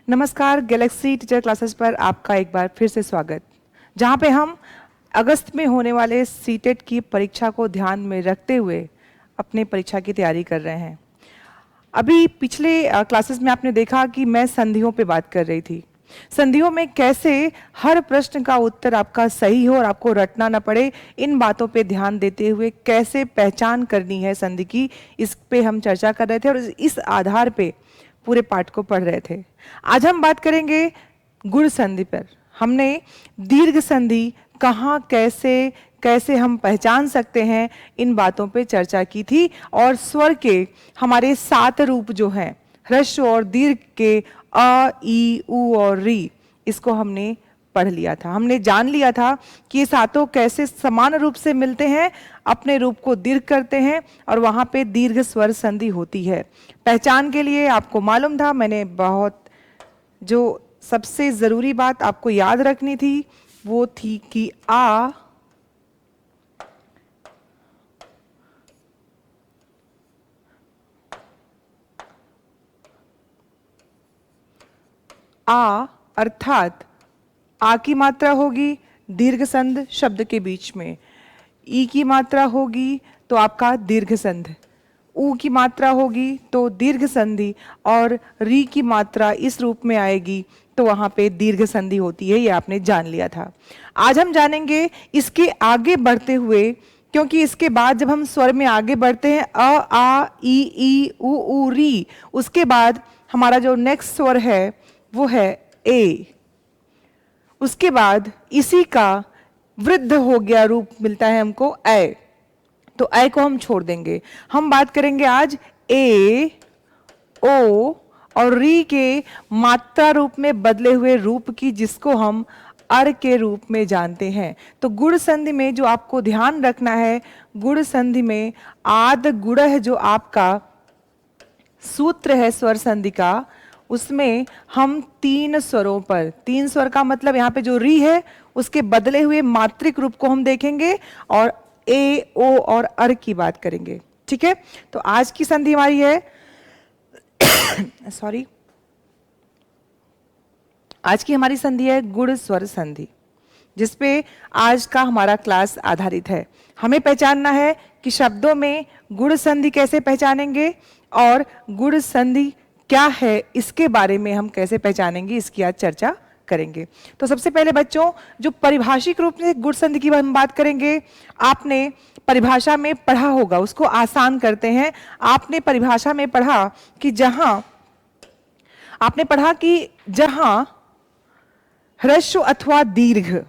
नमस्कार, Galaxy teacher classes पर आपका एक बार फिर से स्वागत, जहां पे हम अगस्त में होने वाले सीटेट की परीक्षा को ध्यान में रखते हुए अपने परीक्षा की तैयारी कर रहे हैं। अभी पिछले क्लासेस में आपने देखा कि मैं संधियों पे बात कर रही थी। संधियों में कैसे हर प्रश्न का उत्तर आपका सही हो और आपको रटना न पड़े, इन बातों पे ध्यान देते हुए कैसे पहचान करनी है संधि की, इस पे हम चर्चा कर रहे थे और इस आधार पे पूरे पाठ को पढ़ रहे थे। आज हम बात करेंगे गुण संधि पर। हमने दीर्घ संधि कहाँ कैसे कैसे हम पहचान सकते हैं, इन बातों पे चर्चा की थी और स्वर के हमारे 7 रूप जो हैं ह्रस्व और दीर्घ के अ, ई, उ और री, इसको हमने पढ़ लिया था। हमने जान लिया था कि ये सातों कैसे समान रूप से मिलते हैं, अपने रूप को दीर्घ करते हैं और वहाँ पे दीर्घ स्वर संधि होती है। पहचान के लिए आपको मालूम था, मैंने बहुत जो सबसे ज़रूरी बात आपको याद रखनी थी वो थी कि आ अर्थात आ की मात्रा होगी दीर्घ संध शब्द के बीच में, ई की मात्रा होगी तो आपका दीर्घ संध, ऊ की मात्रा होगी तो दीर्घ संधि और री की मात्रा इस रूप में आएगी तो वहां पे दीर्घ संधि होती है। ये आपने जान लिया था। आज हम जानेंगे इसके आगे बढ़ते हुए, क्योंकि इसके बाद जब हम स्वर में आगे बढ़ते हैं अ, आ, ई, उ, री, उसके बाद हमारा जो नेक्स्ट स्वर है वो है ए। उसके बाद इसी का वृद्ध हो गया रूप मिलता है हमको ए, तो ए को हम छोड़ देंगे। हम बात करेंगे आज ए, ओ और री के मात्रा रूप में बदले हुए रूप की, जिसको हम अर के रूप में जानते हैं। तो गुण संधि में जो आपको ध्यान रखना है, गुण संधि में आद गुणः जो आपका सूत्र है स्वर संधि का, उसमें हम 3 स्वरों पर, 3 स्वर का मतलब यहाँ पे जो री है उसके बदले हुए मात्रिक रूप को हम देखेंगे और ए, ओ और अर की बात करेंगे। ठीक है, तो आज की संधि हमारी है सॉरी, आज की हमारी संधि है गुण स्वर संधि, जिसपे आज का हमारा क्लास आधारित है। हमें पहचानना है कि शब्दों में गुण संधि कैसे पहचानेंगे और गुण संधि क्या है, इसके बारे में हम कैसे पहचानेंगे, इसकी आज चर्चा करेंगे। तो सबसे पहले बच्चों, जो परिभाषिक रूप से गुण संधि की हम बात करेंगे, आपने परिभाषा में पढ़ा होगा, उसको आसान करते हैं। आपने परिभाषा में पढ़ा कि जहां ह्रस्व अथवा दीर्घ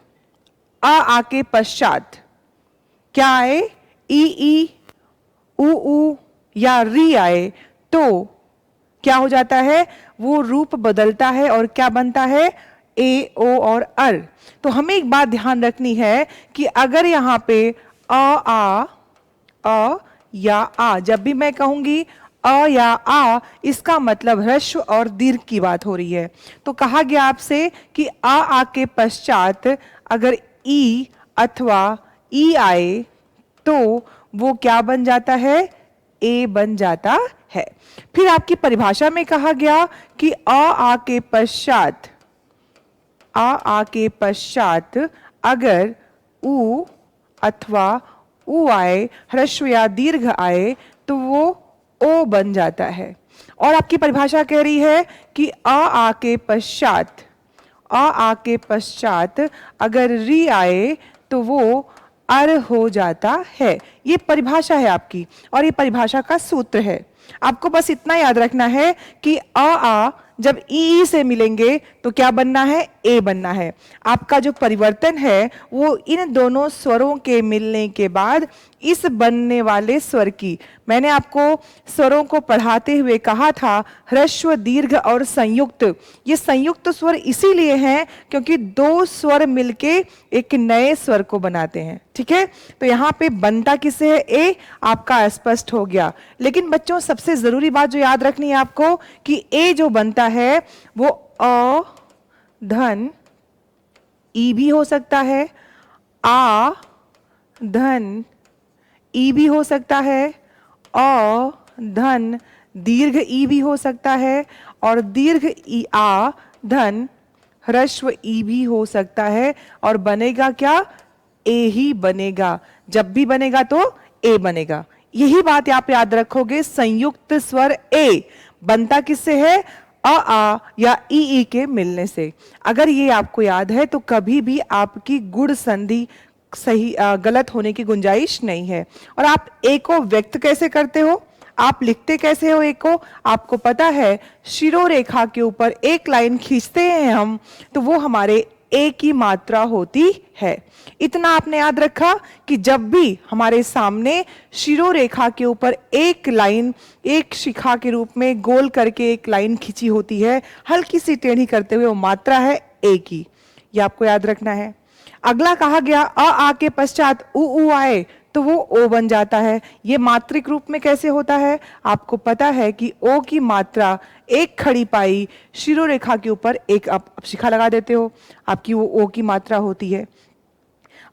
आ के पश्चात क्या आए, ई, उ या री आए, तो क्या हो जाता है, वो रूप बदलता है और क्या बनता है, ए, ओ और अर। तो हमें एक बात ध्यान रखनी है कि अगर यहां पे अ या आ, जब भी मैं कहूंगी अ या आ, इसका मतलब ह्रस्व और दीर्घ की बात हो रही है। तो कहा गया आपसे कि आ के पश्चात अगर ई अथवा ई आए तो वो क्या बन जाता है, ए बन जाता है। फिर आपकी परिभाषा में कहा गया कि आ के पश्चात अगर उ अथवा उ आए, ह्रस्व या दीर्घ आए, तो वो ओ बन जाता है। और आपकी परिभाषा कह रही है कि आ के पश्चात अगर री आए तो वो अर हो जाता है। ये परिभाषा है आपकी और ये परिभाषा का सूत्र है। आपको बस इतना याद रखना है कि आ जब ई से मिलेंगे तो क्या बनना है, ए बनना है। आपका जो परिवर्तन है वो इन दोनों स्वरों के मिलने के बाद इस बनने वाले स्वर की, मैंने आपको स्वरों को पढ़ाते हुए कहा था ह्रस्व, दीर्घ और संयुक्त। ये संयुक्त स्वर इसीलिए हैं क्योंकि 2 स्वर मिलके एक नए स्वर को बनाते हैं। ठीक है, तो यहाँ पे बनता किससे है, ए, आपका स्पष्ट हो गया। लेकिन बच्चों सबसे जरूरी बात जो याद रखनी है आपको कि ए जो बनता है वो अ धन ई भी हो सकता है, आ धन ई भी हो सकता है, अ धन दीर्घ ई भी हो सकता है और दीर्घ ई आ धन ह्रस्व ई भी हो सकता है और बनेगा क्या? ए ही बनेगा। जब भी बनेगा तो ए बनेगा। यही बात आप याद रखोगे। संयुक्त स्वर ए बनता किससे है? आ या ई के मिलने से। अगर ये आपको याद है तो कभी भी आपकी गुण संधि सही गलत होने की गुंजाइश नहीं है। और आप ए को व्यक्त कैसे करते हो? आप लिखते कैसे हो ए को? आपको पता है, शिरोरेखा के ऊपर एक लाइन खींचते हैं हम तो वो हमारे ए की मात्रा होती है। इतना आपने याद रखा कि जब भी हमारे सामने शिरोरेखा के ऊपर एक लाइन, एक शिखा के रूप में गोल करके एक लाइन खींची होती है, हल्की सी टेढ़ी करते हुए, वो मात्रा है ए की। ये आपको याद रखना है। अगला कहा गया आ के पश्चात उ आए तो वो ओ बन जाता है। ये मात्रिक रूप में कैसे होता है? आपको पता है कि ओ की मात्रा एक खड़ी पाई शिरोरेखा के ऊपर एक आप शिखा लगा देते हो, आपकी वो ओ की मात्रा होती है।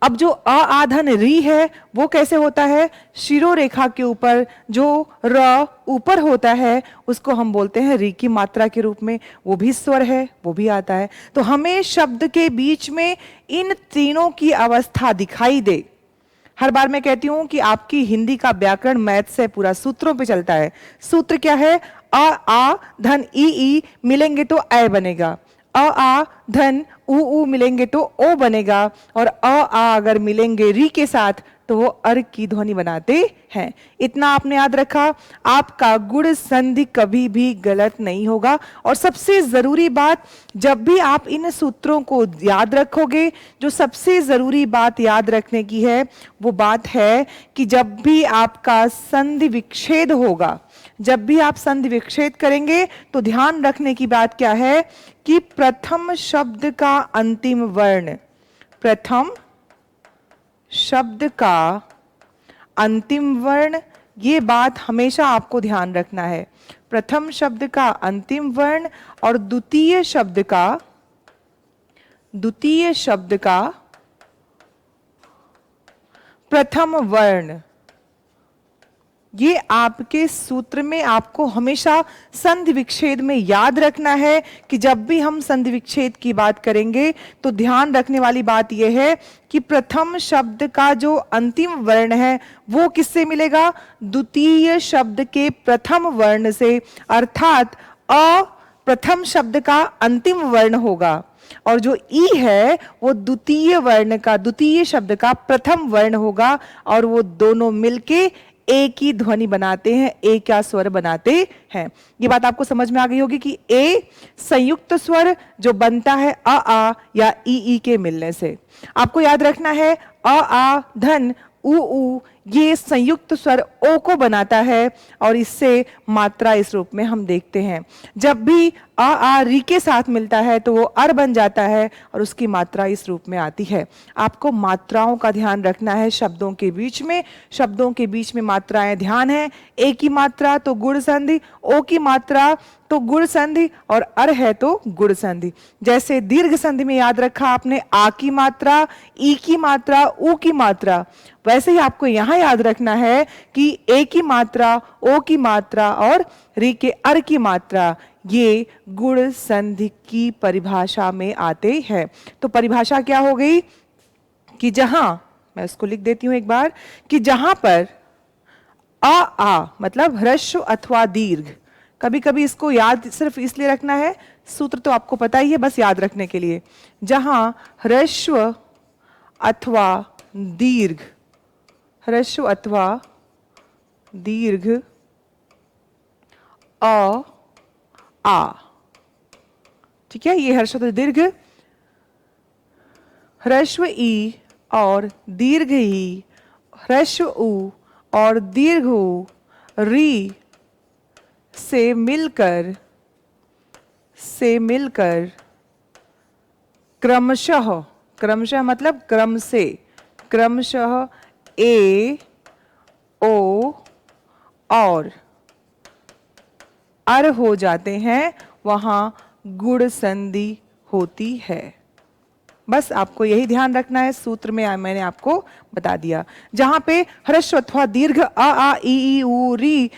अब जो आधन री है वो कैसे होता है? शिरोरेखा के ऊपर जो र ऊपर होता है उसको हम बोलते हैं री की मात्रा के रूप में। वो भी स्वर है, वो भी आता है। तो हमें शब्द के बीच में इन तीनों की अवस्था दिखाई दे। हर बार मैं कहती हूं कि आपकी हिंदी का व्याकरण मैथ से पूरा सूत्रों पे चलता है। सूत्र क्या है? आ धन ई मिलेंगे तो ऐ बनेगा, आ धन उ मिलेंगे तो ओ बनेगा, और आ अगर मिलेंगे री के साथ तो वो अर की ध्वनि बनाते हैं। इतना आपने याद रखा। आपका गुण संधि कभी भी गलत नहीं होगा। और सबसे जरूरी बात, जब भी आप इन सूत्रों को याद रखोगे, जो सबसे जरूरी बात याद रखने की है वो बात है कि जब भी आपका संधि विच्छेद होगा, जब भी आप संधि विच्छेद करेंगे तो ध्यान रखने की बात क्या है कि प्रथम शब्द का अंतिम वर्ण, प्रथम शब्द का अंतिम वर्ण, ये बात हमेशा आपको ध्यान रखना है। प्रथम शब्द का अंतिम वर्ण और द्वितीय शब्द का प्रथम वर्ण, ये आपके सूत्र में आपको हमेशा संधि विच्छेद में याद रखना है कि जब भी हम संधि विच्छेद की बात करेंगे तो ध्यान रखने वाली बात यह है कि प्रथम शब्द का जो अंतिम वर्ण है वो किससे मिलेगा? द्वितीय शब्द के प्रथम वर्ण से। अर्थात अ प्रथम शब्द का अंतिम वर्ण होगा और जो ई है वो द्वितीय शब्द का प्रथम वर्ण होगा, और वो दोनों मिलके ए की ध्वनि बनाते हैं, ए का स्वर बनाते हैं। ये बात आपको समझ में आ गई होगी कि ए संयुक्त स्वर जो बनता है आ या ई के मिलने से। आपको याद रखना है आ धन उ ये संयुक्त स्वर ओ को बनाता है और इससे मात्रा इस रूप में हम देखते हैं। जब भी आ री के साथ मिलता है तो वो अर बन जाता है और उसकी मात्रा इस रूप में आती है। आपको मात्राओं का ध्यान रखना है शब्दों के बीच में। शब्दों के बीच में मात्राएं ध्यान है। ए की मात्रा तो गुण संधि, ओ की मात्रा तो गुण संधि और अर है तो गुण संधि। जैसे दीर्घ संधि में याद रखा आपने आ की मात्रा, ई की मात्रा, उ की मात्रा, वैसे ही आपको यहां याद रखना है कि ए की मात्रा, ओ की मात्रा और री के अर की मात्रा ये गुण संधि की परिभाषा में आते हैं। तो परिभाषा क्या हो गई कि जहां, मैं इसको लिख देती हूं एक बार, कि जहां पर आ मतलब ह्रस्व अथवा दीर्घ, कभी कभी इसको याद सिर्फ इसलिए रखना है, सूत्र तो आपको पता ही है, बस याद रखने के लिए। जहां ह्रस्व अथवा दीर्घ, ह्रस्व अथवा दीर्घ आ, ठीक है, ये ह्रस्व दीर्घ, ह्रस्व ई और दीर्घ ई, ह्रस्व उ और दीर्घ उ, री से मिलकर क्रमशः मतलब क्रम से, क्रमशः ए, ओ और अर हो जाते हैं, वहां गुण संधि होती है। बस आपको यही ध्यान रखना है। सूत्र में मैंने आपको बता दिया। जहां पे ह्रस्व अथवा दीर्घ आ ई उ री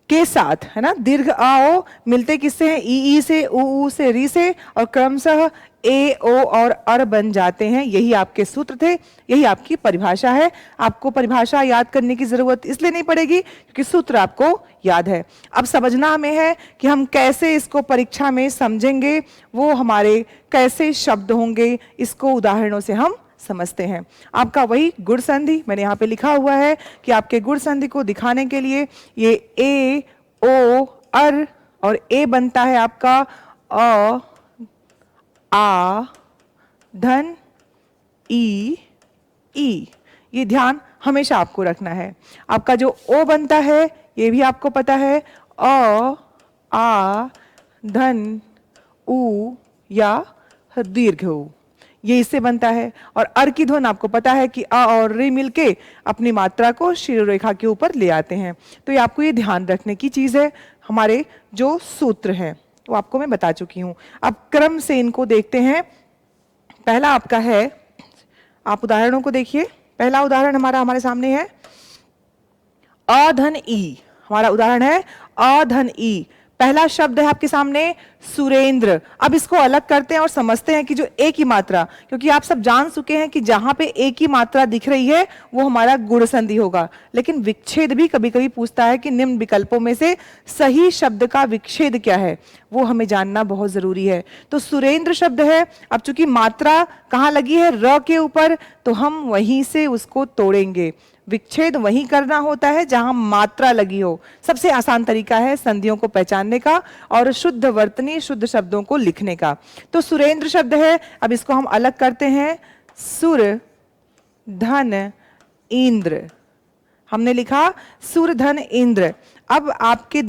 के साथ, है ना, दीर्घ आ ओ मिलते किससे हैं? ई से, ऊ से, री से, और क्रमशः ए ओ और अर बन जाते हैं। यही आपके सूत्र थे, यही आपकी परिभाषा है। आपको परिभाषा याद करने की जरूरत इसलिए नहीं पड़ेगी क्योंकि सूत्र आपको याद है। अब समझना हमें है कि हम कैसे इसको परीक्षा में समझेंगे, वो हमारे कैसे शब्द होंगे, इसको उदाहरणों से हम समझते हैं। आपका वही गुण संधि मैंने यहाँ पे लिखा हुआ है कि आपके गुण संधि को दिखाने के लिए ये ए ओ अर और ए बनता है आपका अ आ धन ई ई। ये ध्यान हमेशा आपको रखना है। आपका जो ओ बनता है ये भी आपको पता है, अ आ धन उ या दीर्घ उ, ये इससे बनता है। और अर की ध्वनि आपको पता है कि अ और रे मिलके अपनी मात्रा को शिरोरेखा के ऊपर ले आते हैं। तो ये आपको ये ध्यान रखने की चीज है। हमारे जो सूत्र हैं वो आपको मैं बता चुकी हूं। अब क्रम से इनको देखते हैं। पहला आपका है, आप उदाहरणों को देखिए। पहला उदाहरण हमारे सामने है अ धन ई। हमारा उदाहरण है अ धन ई। पहला शब्द है आपके सामने सुरेंद्र। अब इसको अलग करते हैं और समझते हैं कि जो ए की मात्रा, क्योंकि आप सब जान चुके हैं कि जहां पे ए की मात्रा दिख रही है वो हमारा गुण संधि होगा, लेकिन विच्छेद भी कभी कभी पूछता है कि निम्न विकल्पों में से सही शब्द का विच्छेद क्या है, वो हमें जानना बहुत जरूरी है। तो सुरेंद्र शब्द है। अब चूंकि मात्रा कहां लगी है? र के ऊपर, तो हम वहीं से उसको तोड़ेंगे। विच्छेद वहीं करना होता है जहां मात्रा लगी हो। सबसे आसान तरीका है संधियों को पहचानने का और शुद्ध वर्तनी शुद्ध शब्दों को लिखने का। तो सुरेंद्र शब्द है। अब इसको हम अलग करते हैं, सुर धन इंद्र। हमने लिखा सुर धन इंद्र। अब आपके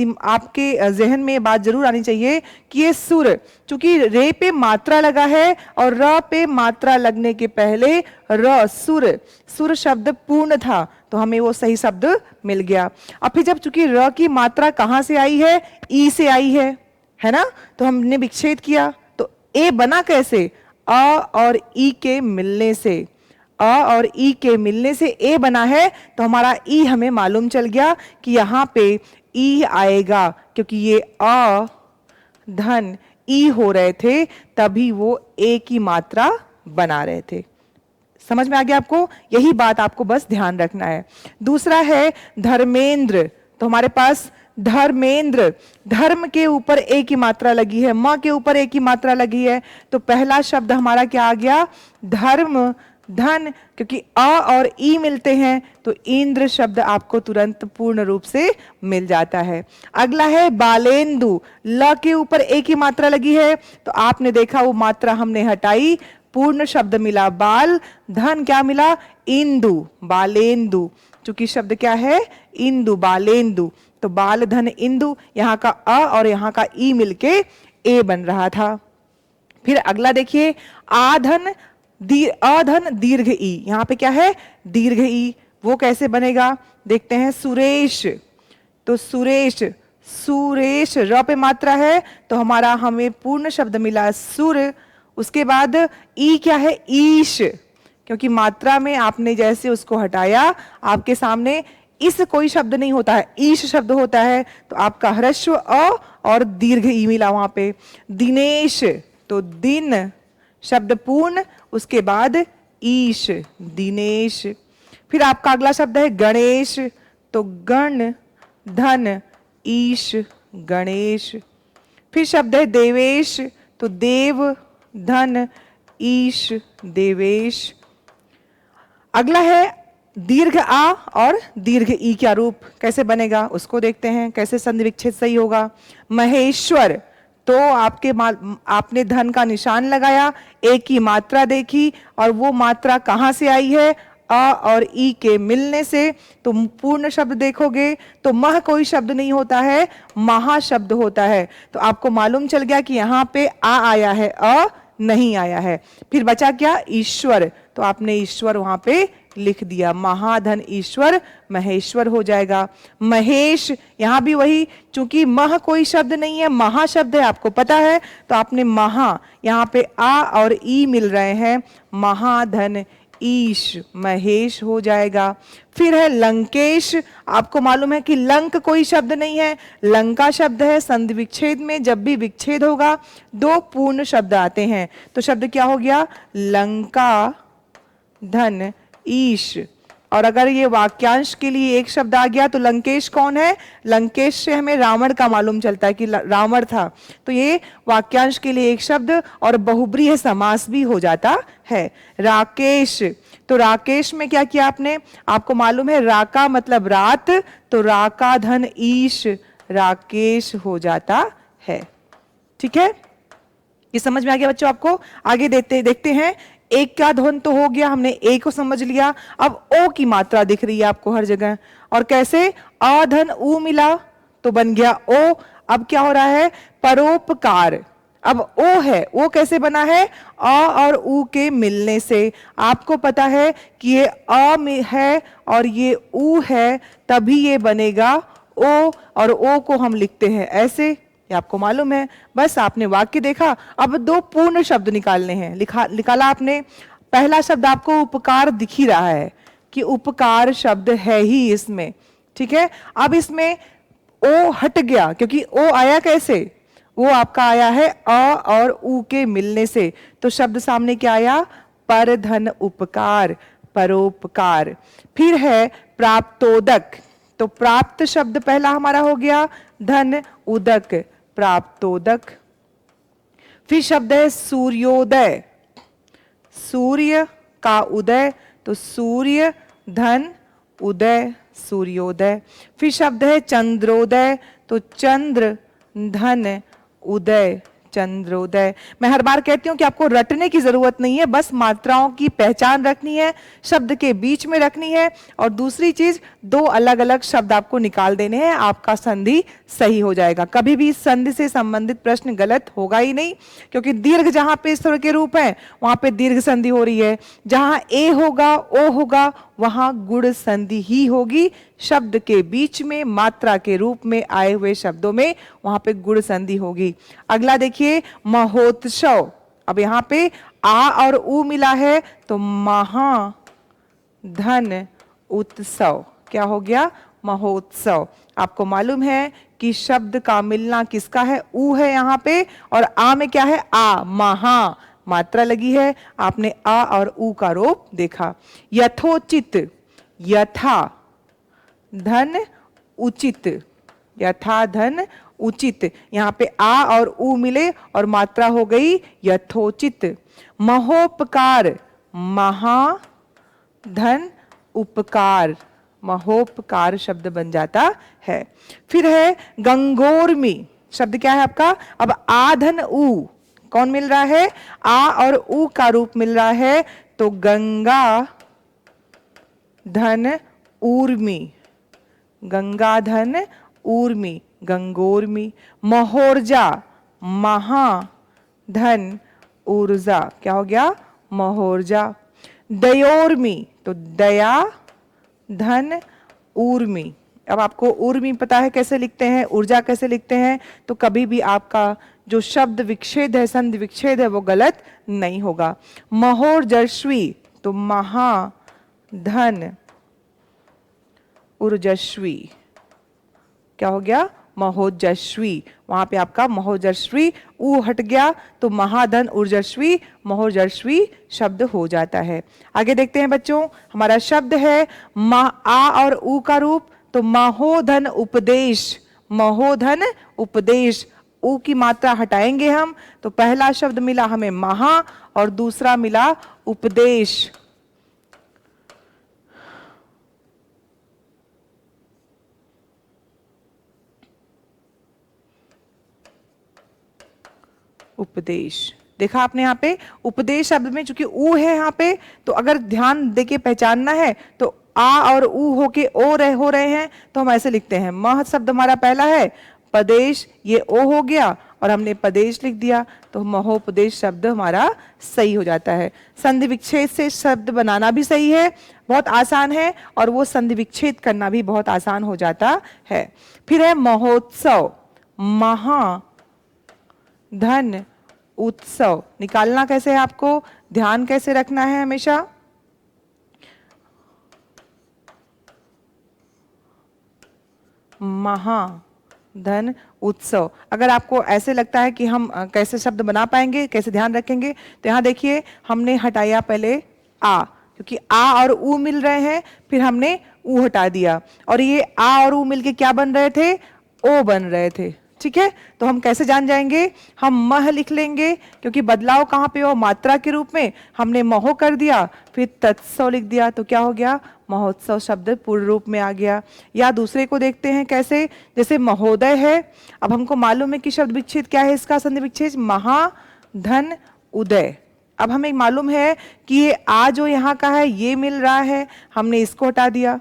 जहन में ये बात जरूर आनी चाहिए कि ये सुर, चूंकि रे पे मात्रा लगा है और र पे मात्रा लगने के पहले र सुर शब्द पूर्ण था, तो हमें वो सही शब्द मिल गया। अब फिर जब चूंकि र की मात्रा कहां से आई है? ई से आई है ना, तो हमने विच्छेद किया। तो ए बना कैसे? अ और ई के मिलने से। अ और ई के मिलने से ए बना है। तो हमारा ई हमें मालूम चल गया कि यहां पे ई आएगा, क्योंकि ये अ धन ई हो रहे थे, तभी वो ए की मात्रा बना रहे थे। समझ में आ गया आपको? यही बात आपको बस ध्यान रखना है। दूसरा है धर्मेंद्र। तो हमारे पास धर्मेंद्र, धर्म के ऊपर ए की मात्रा लगी है, म के ऊपर ए की मात्रा लगी है। तो पहला शब्द हमारा क्या आ गया? धर्म धन, क्योंकि अ और ई मिलते हैं तो इंद्र शब्द आपको तुरंत पूर्ण रूप से मिल जाता है। अगला है बालेंदु। ल के ऊपर ए की मात्रा लगी है, तो आपने देखा वो मात्रा हमने हटाई, पूर्ण शब्द मिला बाल, धन क्या मिला? इंदु, बालेंदु। चूंकि शब्द क्या है? इंदु, बालेंदु। तो बाल धन इंदु, यहां का अ और यहां का ई मिलके ए बन रहा था। फिर अगला देखिए, अधन दीर्घ ई। यहां पे क्या है? दीर्घ ई। वो कैसे बनेगा देखते हैं। सुरेश, तो सुरेश र पे मात्रा है, तो हमें पूर्ण शब्द मिला सुर। उसके बाद ई क्या है? ईश, क्योंकि मात्रा में आपने जैसे उसको हटाया, आपके सामने इस कोई शब्द नहीं होता है, ईश शब्द होता है। तो आपका ह्रस्व अ और दीर्घ ई मिला वहां पे। दिनेश, तो दिन शब्द पूर्ण, उसके बाद ईश, दिनेश। फिर आपका अगला शब्द है गणेश। तो गण धन ईश, गणेश। फिर शब्द है देवेश। तो देव धन ईश, देवेश। अगला है दीर्घ आ और दीर्घ ई का रूप कैसे बनेगा, उसको देखते हैं कैसे संधि विच्छेद सही होगा। महेश्वर, तो आपने धन का निशान लगाया, ए की मात्रा देखी और वो मात्रा कहां से आई है? अ और ई के मिलने से। तो पूर्ण शब्द देखोगे तो मह कोई शब्द नहीं होता है, महा शब्द होता है। तो आपको मालूम चल गया कि यहाँ पे आ आया है, अ नहीं आया है। फिर बचा क्या? ईश्वर। तो आपने ईश्वर वहां पे लिख दिया, महाधन ईश्वर, महेश्वर हो जाएगा। महेश, यहां भी वही, चूंकि मह कोई शब्द नहीं है, महा शब्द है, आपको पता है, तो आपने महा, यहां पे आ और ई मिल रहे हैं, महाधन ईश, महेश हो जाएगा। फिर है लंकेश। आपको मालूम है कि लंक कोई शब्द नहीं है, लंका शब्द है। संधि विच्छेद में जब भी विच्छेद होगा दो पूर्ण शब्द आते हैं, तो शब्द क्या हो गया? लंका धन ईश। और अगर ये वाक्यांश के लिए एक शब्द आ गया तो लंकेश कौन है? लंकेश से हमें रावण का मालूम चलता है कि रावण था, तो ये वाक्यांश के लिए एक शब्द और बहुब्रीहि समास भी हो जाता है। राकेश, तो राकेश में क्या किया आपने? आपको मालूम है राका मतलब रात, तो राका धन ईश, राकेश हो जाता है। ठीक है, ये समझ में आ गया बच्चों आपको? आगे देखते हैं। एक का ध्वन तो हो गया, हमने ए को समझ लिया। अब ओ की मात्रा दिख रही है आपको हर जगह, और कैसे? अ धन ऊ मिला तो बन गया ओ। अब क्या हो रहा है? परोपकार। अब ओ है, वो कैसे बना है? अ और ऊ के मिलने से। आपको पता है कि ये अ में है और ये ऊ है, तभी ये बनेगा ओ, और ओ को हम लिखते हैं ऐसे, ये आपको मालूम है। बस आपने वाक्य देखा, अब दो पूर्ण शब्द निकालने हैं। निकाला आपने। पहला शब्द आपको उपकार दिख ही रहा है कि उपकार शब्द है ही इसमें। ठीक है, अब इसमें ओ हट गया, क्योंकि ओ आया कैसे? वो आपका आया है अ और ऊ के मिलने से, तो शब्द सामने क्या आया? पर धन उपकार, परोपकार। फिर है प्राप्तोदक, तो प्राप्त शब्द पहला हमारा हो गया, धन उदक, प्राप्तोदक। फिर शब्द है सूर्योदय, सूर्य का उदय, तो सूर्य धन उदय, सूर्योदय। फिर शब्द है चंद्रोदय, तो चंद्र धन उदय, चंद्रोदय। मैं हर बार कहती हूं कि आपको रटने की जरूरत नहीं है, बस मात्राओं की पहचान रखनी है, शब्द के बीच में रखनी है, और दूसरी चीज दो अलग अलग शब्द आपको निकाल देने हैं, आपका संधि सही हो जाएगा। कभी भी संधि से संबंधित प्रश्न गलत होगा ही नहीं, क्योंकि दीर्घ जहां पे इस तरह के रूप है वहां पे दीर्घ संधि हो रही है, जहां ए होगा ओ होगा वहां गुण संधि ही होगी। शब्द के बीच में मात्रा के रूप में आए हुए शब्दों में वहां पे गुण संधि होगी। अगला देखिए महोत्सव। अब यहां पे आ और उ मिला है तो महा धन उत्सव, क्या हो गया? महोत्सव। आपको मालूम है कि शब्द का मिलना किसका है? ऊ है यहां पे, और आ में क्या है? आ, महा, मात्रा लगी है, आपने आ और ऊ का रूप देखा। यथोचित, यथा धन उचित, यथा धन उचित, यहां पे आ और ऊ मिले और मात्रा हो गई यथोचित। महोपकार, महा धन उपकार, महोपकार शब्द बन जाता है। फिर है गंगोर्मी, शब्द क्या है आपका? अब आ धन ऊ कौन मिल रहा है? आ और ऊ का रूप मिल रहा है, तो गंगा धन ऊर्मी, गंगा धन ऊर्मी, गंगोर्मी। महोर्जा, महा धन ऊर्जा, क्या हो गया? महोर्जा। दयोर्मी, तो दया धन ऊर्मी। अब आपको ऊर्मी पता है कैसे लिखते हैं, ऊर्जा कैसे लिखते हैं, तो कभी भी आपका जो शब्द विच्छेद है, संधि विच्छेद है, वो गलत नहीं होगा। महोर्जस्वी, तो महा धन ऊर्जस्वी, क्या हो गया? महोजस्वी। वहां पे आपका महोजस्वी ऊ हट गया तो महाधन ऊर्जस्वी, महोजस्वी शब्द हो जाता है। आगे देखते हैं बच्चों, हमारा शब्द है आ और ऊ का रूप, तो महोधन उपदेश, महोधन उपदेश। ऊ की मात्रा हटाएंगे हम, तो पहला शब्द मिला हमें महा और दूसरा मिला उपदेश। उपदेश, देखा आपने यहाँ पे उपदेश शब्द में चूंकि ऊ है यहाँ पे, तो अगर ध्यान देके पहचानना है तो आ और ऊ होके ओ हो रहे हैं, तो हम ऐसे लिखते हैं। मह शब्द हमारा पहला है, पदेश ये ओ हो गया और हमने पदेश लिख दिया, तो महोपदेश शब्द हमारा सही हो जाता है। संधि विच्छेद से शब्द बनाना भी सही है, बहुत आसान है, और वो संधि विच्छेद करना भी बहुत आसान हो जाता है। फिर है महोत्सव, महा धन उत्सव। निकालना कैसे है आपको, ध्यान कैसे रखना है हमेशा? महाधन उत्सव। अगर आपको ऐसे लगता है कि हम कैसे शब्द बना पाएंगे, कैसे ध्यान रखेंगे, तो यहाँ देखिए हमने हटाया पहले आ, क्योंकि आ और ऊ मिल रहे हैं, फिर हमने ऊ हटा दिया और ये आ और ऊ मिलके क्या बन रहे थे, ओ बन रहे थे। ठीक है, तो हम कैसे जान जाएंगे, हम मह लिख लेंगे क्योंकि बदलाव कहाँ पे हो, मात्रा के रूप में। हमने महो कर दिया, फिर तत्सव लिख दिया, तो क्या हो गया, महोत्सव शब्द पूर्ण रूप में आ गया। या दूसरे को देखते हैं कैसे, जैसे महोदय है, अब हमको मालूम है कि शब्द विच्छेद क्या है इसका, संधि विच्छेद महाधन उदय। अब हमें मालूम है कि ये आ जो यहाँ का है ये मिल रहा है, हमने इसको हटा दिया।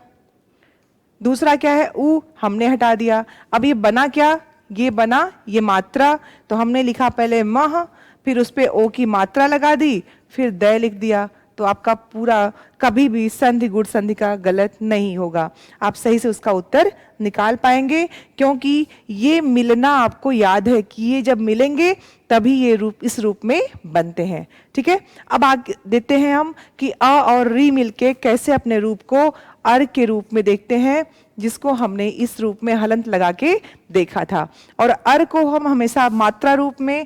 दूसरा क्या है, ऊ, हमने हटा दिया। अब ये बना क्या, ये बना ये मात्रा, तो हमने लिखा पहले मह, फिर उस पे ओ की मात्रा लगा दी, फिर दय लिख दिया। तो आपका पूरा कभी भी संधि गुण संधि का गलत नहीं होगा, आप सही से उसका उत्तर निकाल पाएंगे, क्योंकि ये मिलना आपको याद है कि ये जब मिलेंगे तभी ये रूप इस रूप में बनते हैं। ठीक है, अब आगे देते हैं हम कि अ और री मिलके कैसे अपने रूप को अर के रूप में देखते हैं, जिसको हमने इस रूप में हलंत लगा के देखा था। और अर को हम हमेशा मात्रा रूप में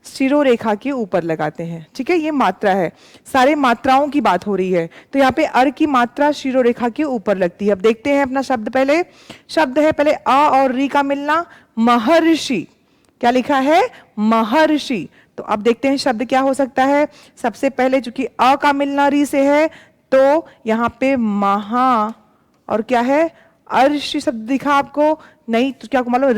शिरोरेखा के ऊपर लगाते हैं। ठीक है, ये मात्रा है, सारे मात्राओं की बात हो रही है, तो यहाँ पे अर की मात्रा शिरोरेखा के ऊपर लगती है। अब देखते हैं अपना शब्द, पहले शब्द है पहले अ और री का मिलना, महर्षि। क्या लिखा है, महर्षि। तो अब देखते हैं शब्द क्या हो सकता है। सबसे पहले चूंकि अ का मिलना री से है, तो यहाँ पे महा और क्या है, अर्षि शब्द दिखा आपको, नहीं तो क्या मालूम,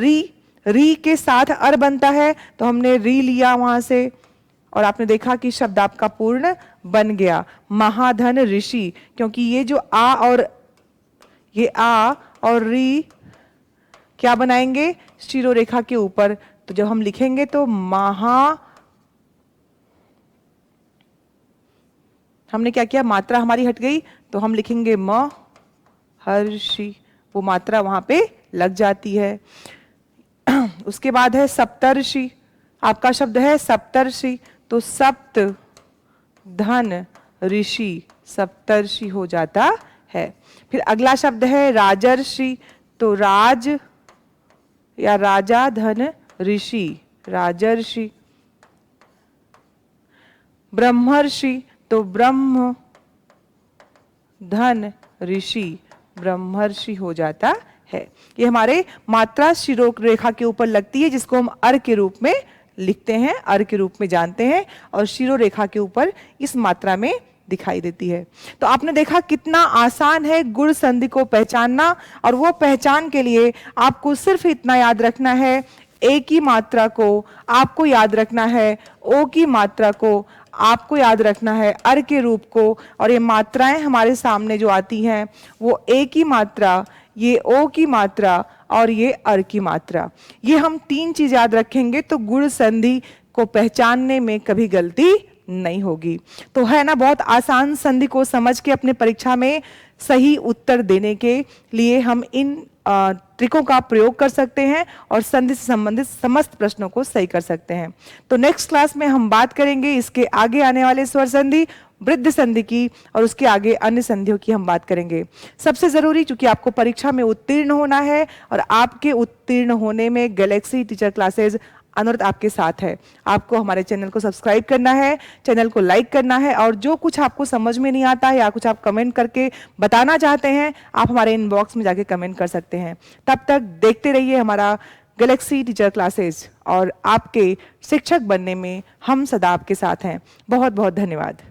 री के साथ अर बनता है, तो हमने री लिया वहां से और आपने देखा कि शब्द आपका पूर्ण बन गया, महाधन ऋषि। क्योंकि ये जो आ और री क्या बनाएंगे, शिरोरेखा के ऊपर। तो जब हम लिखेंगे तो हमने क्या किया, मात्रा हमारी हट गई, तो हम लिखेंगे म हर्षि, वो मात्रा वहां पे लग जाती है। उसके बाद है सप्तर्षि, आपका शब्द है सप्तर्षि, तो सप्त धन ऋषि, सप्तर्षि हो जाता है। फिर अगला शब्द है राजर्षि, तो राज या राजा धन ऋषि, राजर्षि। ब्रह्मर्षि, तो ब्रह्म धन ऋषि, ब्रह्मर्षि हो जाता है। ये हमारे मात्रा शिरोरेखा के ऊपर लगती है, जिसको हम अर के रूप में लिखते हैं, अर के रूप में जानते हैं, और शिरोरेखा के ऊपर इस मात्रा में दिखाई देती है। तो आपने देखा कितना आसान है गुण संधि को पहचानना, और वो पहचान के लिए आपको सिर्फ इतना याद रखना है, ए की मात्रा को आपको याद रखना है, ओ की मात्रा को आपको याद रखना है, अर के रूप को, और ये मात्राएं हमारे सामने जो आती हैं वो ए की मात्रा, ये ओ की मात्रा और ये अर की मात्रा। ये हम तीन चीज याद रखेंगे तो गुण संधि को पहचानने में कभी गलती नहीं होगी। तो है ना, बहुत आसान संधि को समझ के अपने परीक्षा में सही उत्तर देने के लिए हम इन ट्रिकों का प्रयोग कर सकते हैं और संधि से संबंधित समस्त प्रश्नों को सही कर सकते हैं। तो नेक्स्ट क्लास में हम बात करेंगे इसके आगे आने वाले स्वर संधि, वृद्धि संधि की, और उसके आगे अन्य संधियों की हम बात करेंगे। सबसे जरूरी, चूंकि आपको परीक्षा में उत्तीर्ण होना है और आपके उत्तीर्ण होने में गैलेक्सी टीचर क्लासेज अनुरोध आपके साथ है। आपको हमारे चैनल को सब्सक्राइब करना है, चैनल को लाइक करना है, और जो कुछ आपको समझ में नहीं आता है या कुछ आप कमेंट करके बताना चाहते हैं, आप हमारे इनबॉक्स में जाके कमेंट कर सकते हैं। तब तक देखते रहिए हमारा गैलेक्सी टीचर क्लासेज, और आपके शिक्षक बनने में हम सदा आपके साथ हैं। बहुत बहुत धन्यवाद।